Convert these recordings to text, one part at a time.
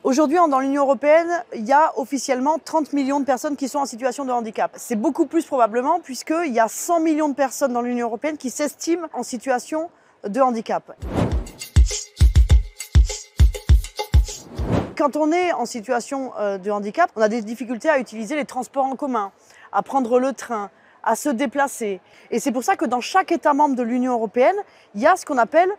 Aujourd'hui, dans l'Union européenne, il y a officiellement 30 millions de personnes qui sont en situation de handicap. C'est beaucoup plus probablement puisqu'il y a 100 millions de personnes dans l'Union européenne qui s'estiment en situation de handicap. Quand on est en situation de handicap, on a des difficultés à utiliser les transports en commun, à prendre le train, à se déplacer. Et c'est pour ça que dans chaque État membre de l'Union européenne, il y a ce qu'on appelle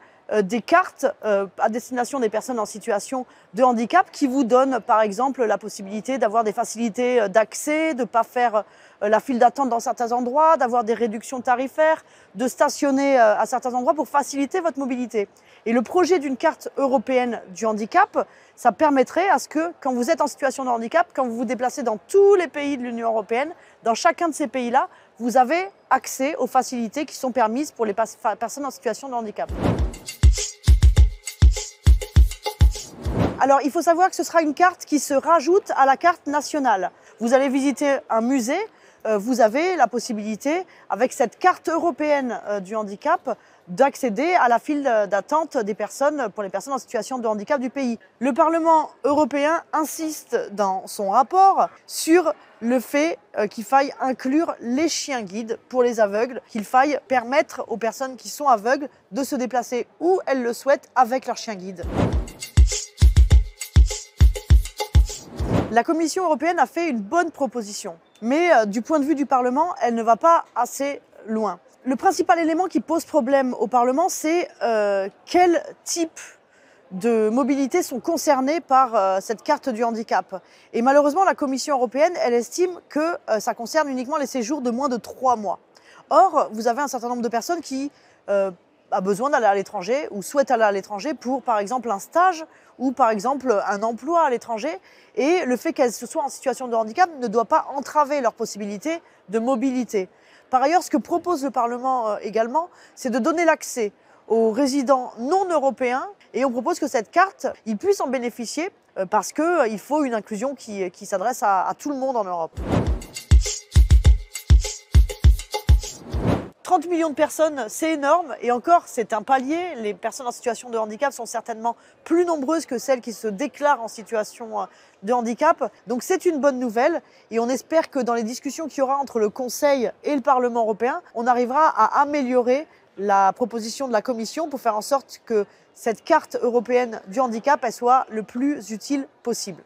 des cartes à destination des personnes en situation de handicap qui vous donnent par exemple la possibilité d'avoir des facilités d'accès, de ne pas faire la file d'attente dans certains endroits, d'avoir des réductions tarifaires, de stationner à certains endroits pour faciliter votre mobilité. Et le projet d'une carte européenne du handicap, ça permettrait à ce que quand vous êtes en situation de handicap, quand vous vous déplacez dans tous les pays de l'Union européenne, dans chacun de ces pays-là, vous avez accès aux facilités qui sont permises pour les personnes en situation de handicap. Alors, il faut savoir que ce sera une carte qui se rajoute à la carte nationale. Vous allez visiter un musée, vous avez la possibilité, avec cette carte européenne du handicap, d'accéder à la file d'attente des personnes, pour les personnes en situation de handicap du pays. Le Parlement européen insiste dans son rapport sur le fait qu'il faille inclure les chiens guides pour les aveugles, qu'il faille permettre aux personnes qui sont aveugles de se déplacer où elles le souhaitent avec leur chien guide. La Commission européenne a fait une bonne proposition, mais du point de vue du Parlement, elle ne va pas assez loin. Le principal élément qui pose problème au Parlement, c'est quel type de mobilité sont concernés par cette carte du handicap. Et malheureusement, la Commission européenne, elle estime que ça concerne uniquement les séjours de moins de 3 mois. Or, vous avez un certain nombre de personnes qui a besoin d'aller à l'étranger ou souhaite aller à l'étranger pour, par exemple, un stage ou, par exemple, un emploi à l'étranger. Et le fait qu'elles soient en situation de handicap ne doit pas entraver leur possibilité de mobilité. Par ailleurs, ce que propose le Parlement également, c'est de donner l'accès aux résidents non européens et on propose que cette carte, ils puissent en bénéficier parce qu'il faut une inclusion qui s'adresse à tout le monde en Europe. 30 millions de personnes, c'est énorme et encore, c'est un palier. Les personnes en situation de handicap sont certainement plus nombreuses que celles qui se déclarent en situation de handicap. Donc c'est une bonne nouvelle et on espère que dans les discussions qu'il y aura entre le Conseil et le Parlement européen, on arrivera à améliorer la proposition de la Commission pour faire en sorte que cette carte européenne du handicap elle soit le plus utile possible.